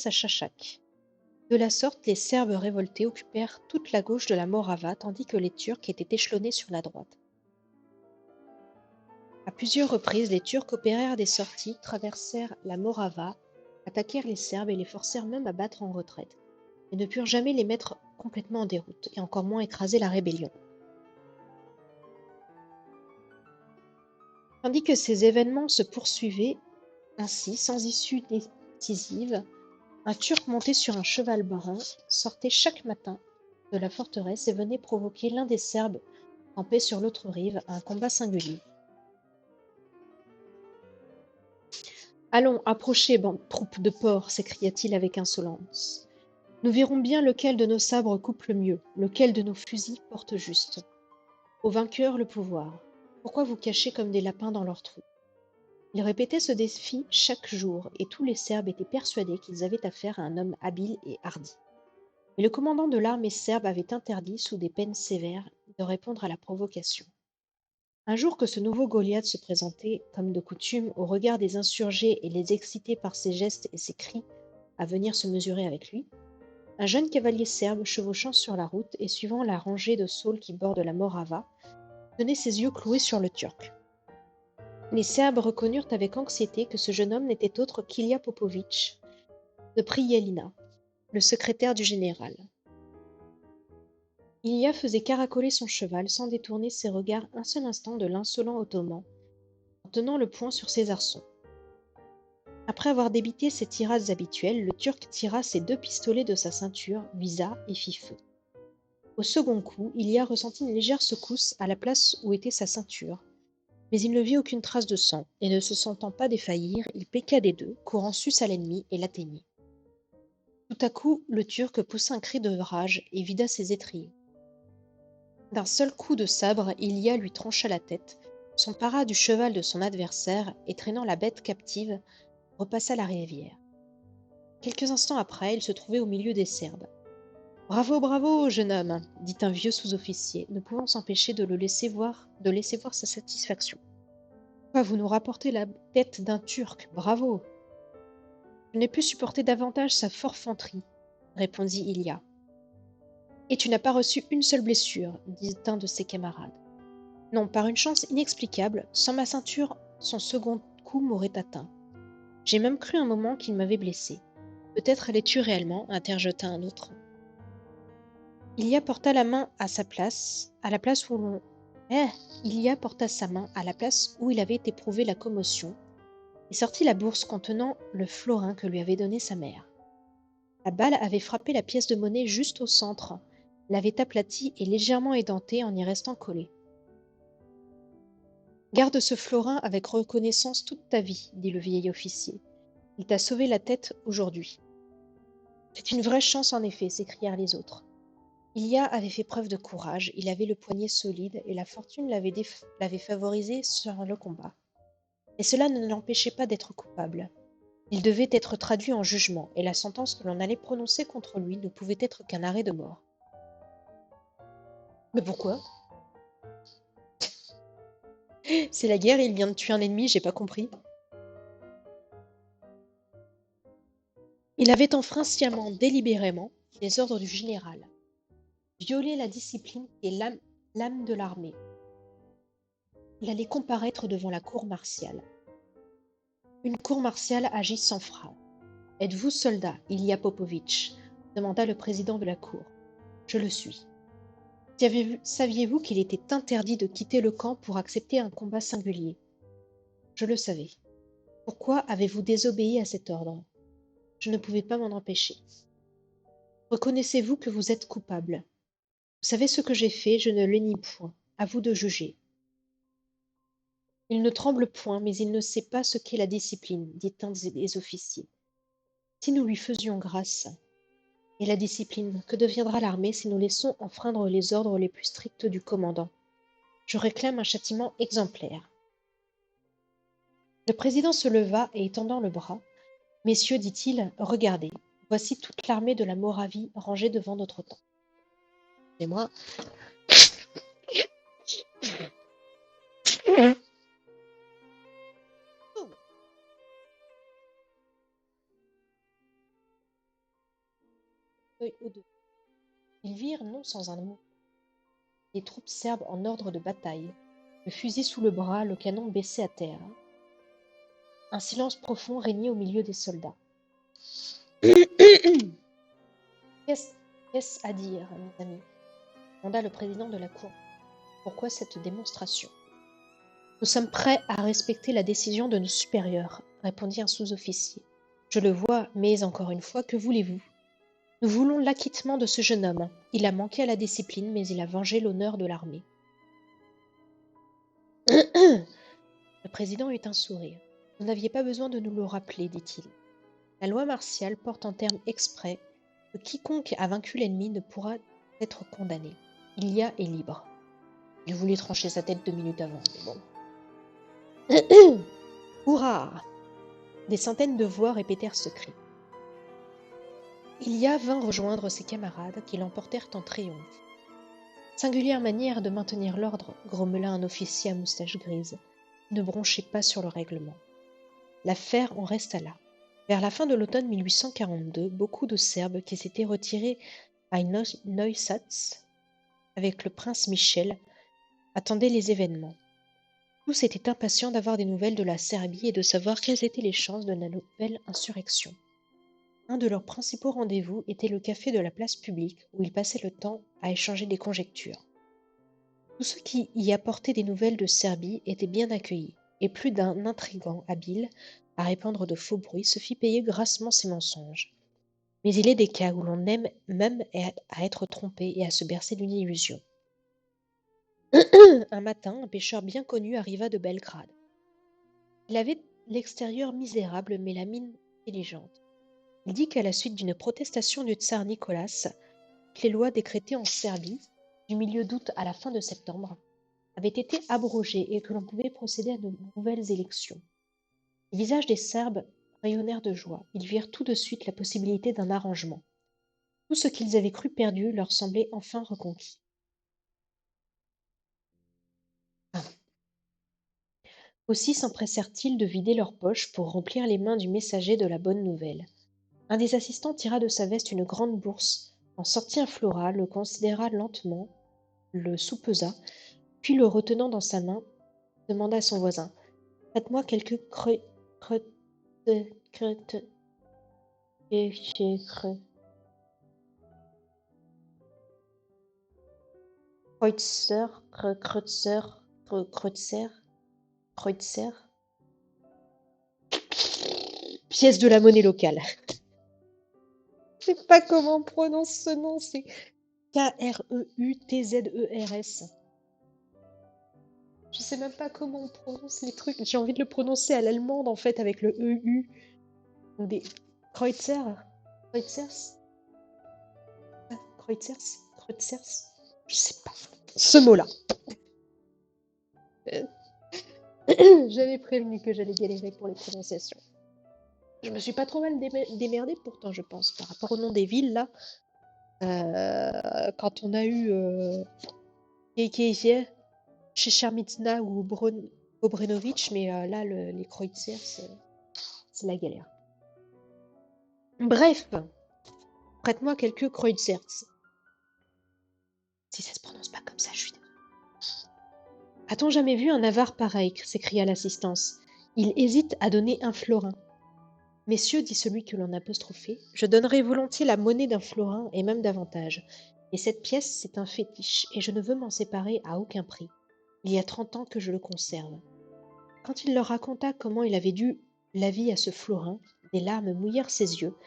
à Chachak. De la sorte, les Serbes révoltés occupèrent toute la gauche de la Morava, tandis que les Turcs étaient échelonnés sur la droite. À plusieurs reprises, les Turcs opérèrent des sorties, traversèrent la Morava, attaquèrent les Serbes et les forcèrent même à battre en retraite, mais ne purent jamais les mettre complètement en déroute, et encore moins écraser la rébellion. Tandis que ces événements se poursuivaient ainsi, sans issue décisive, un Turc monté sur un cheval brun sortait chaque matin de la forteresse et venait provoquer l'un des Serbes campés sur l'autre rive à un combat singulier. Allons, approchez, troupe de porcs, s'écria-t-il avec insolence. Nous verrons bien lequel de nos sabres coupe le mieux, lequel de nos fusils porte juste. Au vainqueur le pouvoir. Pourquoi vous cachez comme des lapins dans leurs trous? Il répétait ce défi chaque jour, et tous les Serbes étaient persuadés qu'ils avaient affaire à un homme habile et hardi. Mais le commandant de l'armée serbe avait interdit, sous des peines sévères, de répondre à la provocation. Un jour que ce nouveau Goliath se présentait, comme de coutume, au regard des insurgés et les excitait par ses gestes et ses cris à venir se mesurer avec lui, un jeune cavalier serbe chevauchant sur la route et suivant la rangée de saules qui borde la Morava, tenait ses yeux cloués sur le Turc. Les Serbes reconnurent avec anxiété que ce jeune homme n'était autre qu'Ilya Popović de Prijelina, le secrétaire du général. Ilya faisait caracoler son cheval sans détourner ses regards un seul instant de l'insolent ottoman, en tenant le poing sur ses arçons. Après avoir débité ses tirades habituelles, le Turc tira ses 2 pistolets de sa ceinture, visa et fit feu. Au second coup, Ilya ressentit une légère secousse à la place où était sa ceinture, mais il ne vit aucune trace de sang, et ne se sentant pas défaillir, il piqua des 2, courant sus à l'ennemi et l'atteignit. Tout à coup, le Turc poussa un cri de rage et vida ses étriers. D'un seul coup de sabre, Ilya lui trancha la tête, s'empara du cheval de son adversaire et traînant la bête captive, repassa la rivière. Quelques instants après, il se trouvait au milieu des Serbes. Bravo, bravo, jeune homme, dit un vieux sous-officier, ne pouvant s'empêcher de laisser voir sa satisfaction. Quoi, vous nous rapportez la tête d'un Turc, bravo. Je n'ai pu supporter davantage sa forfanterie, répondit Ilya. Et tu n'as pas reçu une seule blessure, dit un de ses camarades. Non, par une chance inexplicable, sans ma ceinture, son second coup m'aurait atteint. J'ai même cru un moment qu'il m'avait blessé. Peut-être l'es-tu réellement, interjeta un autre. Ilya porta la main à sa place, à la place où l'on... Ilya porta sa main à la place où il avait éprouvé la commotion et sortit la bourse contenant le florin que lui avait donné sa mère. La balle avait frappé la pièce de monnaie juste au centre, l'avait aplatie et légèrement édentée en y restant collée. Garde ce florin avec reconnaissance toute ta vie, dit le vieil officier. Il t'a sauvé la tête aujourd'hui. C'est une vraie chance en effet, s'écrièrent les autres. Ilya avait fait preuve de courage, il avait le poignet solide et la fortune l'avait favorisé sur le combat. Et cela ne l'empêchait pas d'être coupable. Il devait être traduit en jugement, et la sentence que l'on allait prononcer contre lui ne pouvait être qu'un arrêt de mort. Mais pourquoi? C'est la guerre, il vient de tuer un ennemi, j'ai pas compris. Il avait enfreint sciemment, délibérément, les ordres du général, violé la discipline qui est l'âme de l'armée. Il allait comparaître devant la cour martiale. Une cour martiale agit sans frein. Êtes-vous soldat, Ilya Popović demanda le président de la cour. Je le suis. Saviez-vous qu'il était interdit de quitter le camp pour accepter un combat singulier? Je le savais. Pourquoi avez-vous désobéi à cet ordre? Je ne pouvais pas m'en empêcher. Reconnaissez-vous que vous êtes coupable? Vous savez ce que j'ai fait, je ne le nie point. À vous de juger. Il ne tremble point, mais il ne sait pas ce qu'est la discipline, dit un des officiers. Si nous lui faisions grâce, et la discipline, que deviendra l'armée si nous laissons enfreindre les ordres les plus stricts du commandant? Je réclame un châtiment exemplaire. Le président se leva et étendant le bras, « Messieurs, dit-il, regardez, voici toute l'armée de la Moravie rangée devant notre camp. » Et moi, œil au-dessus. Ils virent, non sans un mot, les troupes serbes en ordre de bataille, le fusil sous le bras, le canon baissé à terre. Un silence profond régnait au milieu des soldats. Qu'est-ce à dire, mes amis? Demanda le président de la cour. Pourquoi cette démonstration? Nous sommes prêts à respecter la décision de nos supérieurs, répondit un sous-officier. Je le vois, mais encore une fois, que voulez-vous? Nous voulons l'acquittement de ce jeune homme. Il a manqué à la discipline, mais il a vengé l'honneur de l'armée. Le président eut un sourire. Vous n'aviez pas besoin de nous le rappeler, dit-il. La loi martiale porte en termes exprès que quiconque a vaincu l'ennemi ne pourra être condamné. Il y a est libre. Il voulait trancher sa tête 2 minutes avant, mais bon. Hurrah! Des centaines de voix répétèrent ce cri. Ilia vint rejoindre ses camarades qui l'emportèrent en triomphe. Singulière manière de maintenir l'ordre, grommela un officier à moustache grise. Ne bronchez pas sur le règlement. L'affaire en resta là. Vers la fin de l'automne 1842, beaucoup de Serbes qui s'étaient retirés à Neustadt avec le prince Michel attendaient les événements. Tous étaient impatients d'avoir des nouvelles de la Serbie et de savoir quelles étaient les chances de la nouvelle insurrection. Un de leurs principaux rendez-vous était le café de la place publique, où ils passaient le temps à échanger des conjectures. Tous ceux qui y apportaient des nouvelles de Serbie étaient bien accueillis, et plus d'un intrigant habile à répandre de faux bruits se fit payer grassement ses mensonges. Mais il est des cas où l'on aime même à être trompé et à se bercer d'une illusion. Un matin, un pêcheur bien connu arriva de Belgrade. Il avait l'extérieur misérable mais la mine intelligente. Il dit qu'à la suite d'une protestation du tsar Nicolas, les lois décrétées en Serbie, du milieu d'août à la fin de septembre, avaient été abrogées et que l'on pouvait procéder à de nouvelles élections. Les visages des Serbes rayonnèrent de joie. Ils virent tout de suite la possibilité d'un arrangement. Tout ce qu'ils avaient cru perdu leur semblait enfin reconquis. Aussi s'empressèrent-ils de vider leurs poches pour remplir les mains du messager de la bonne nouvelle. Un des assistants tira de sa veste une grande bourse, en sortit un floral, le considéra lentement, le soupesa, puis le retenant dans sa main, demanda à son voisin: Faites-moi quelques Kreutzer, pièce de la monnaie locale. Je sais pas comment on prononce ce nom, c'est Kreutz. Je sais même pas comment on prononce les trucs. J'ai envie de le prononcer à l'allemande en fait avec le EU. Des Kreutzer, Kreutzers, Kreutzers, je sais pas. Ce mot-là. J'avais prévenu que j'allais galérer pour les prononciations. Je me suis pas trop mal démerdée pourtant, je pense, par rapport au nom des villes là. Quand on a eu chez Chermitna ou Obrenovic, mais là, les Kreutzer, c'est la galère. Bref, prête-moi quelques Kreutzers. Si ça se prononce pas comme ça, je suis désolée. A-t-on jamais vu un avare pareil? S'écria l'assistance. Il hésite à donner un florin. Messieurs, dit celui que l'on apostrophait, je donnerais volontiers la monnaie d'un florin et même davantage. Mais cette pièce, c'est un fétiche, et je ne veux m'en séparer à aucun prix. Il y a 30 ans que je le conserve. Quand il leur raconta comment il avait dû la vie à ce florin, des larmes mouillèrent ses yeux,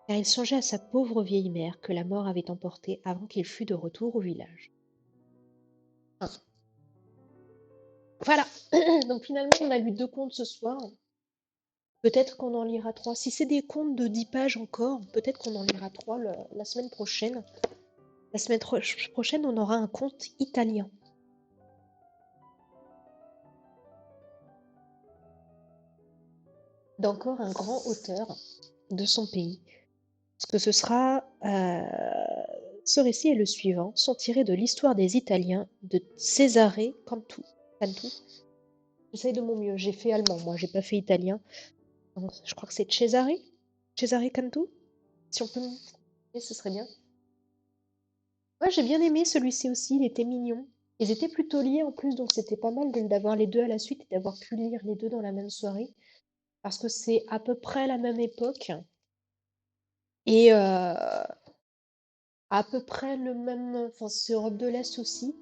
car il songeait à sa pauvre vieille mère que la mort avait emportée avant qu'il fût de retour au village. Voilà, donc finalement on a lu 2 contes ce soir. Peut-être qu'on en lira 3. Si c'est des contes de 10 pages encore, peut-être qu'on en lira 3 la semaine prochaine. La semaine prochaine, on aura un conte italien. D'encore un grand auteur de son pays. Parce que ce sera... ce récit est le suivant, sont tirés de l'histoire des Italiens de Cesare Cantu. J'essaye de mon mieux, j'ai fait allemand, moi j'ai pas fait italien. Donc, je crois que c'est Cesare Cantu. Si on peut me ce serait bien. Ouais, j'ai bien aimé celui-ci aussi, il était mignon. Ils étaient plutôt liés en plus, donc c'était pas mal d'avoir les deux à la suite et d'avoir pu lire les deux dans la même soirée, parce que c'est à peu près la même époque et à peu près le même, enfin c'est Europe de l'Est aussi.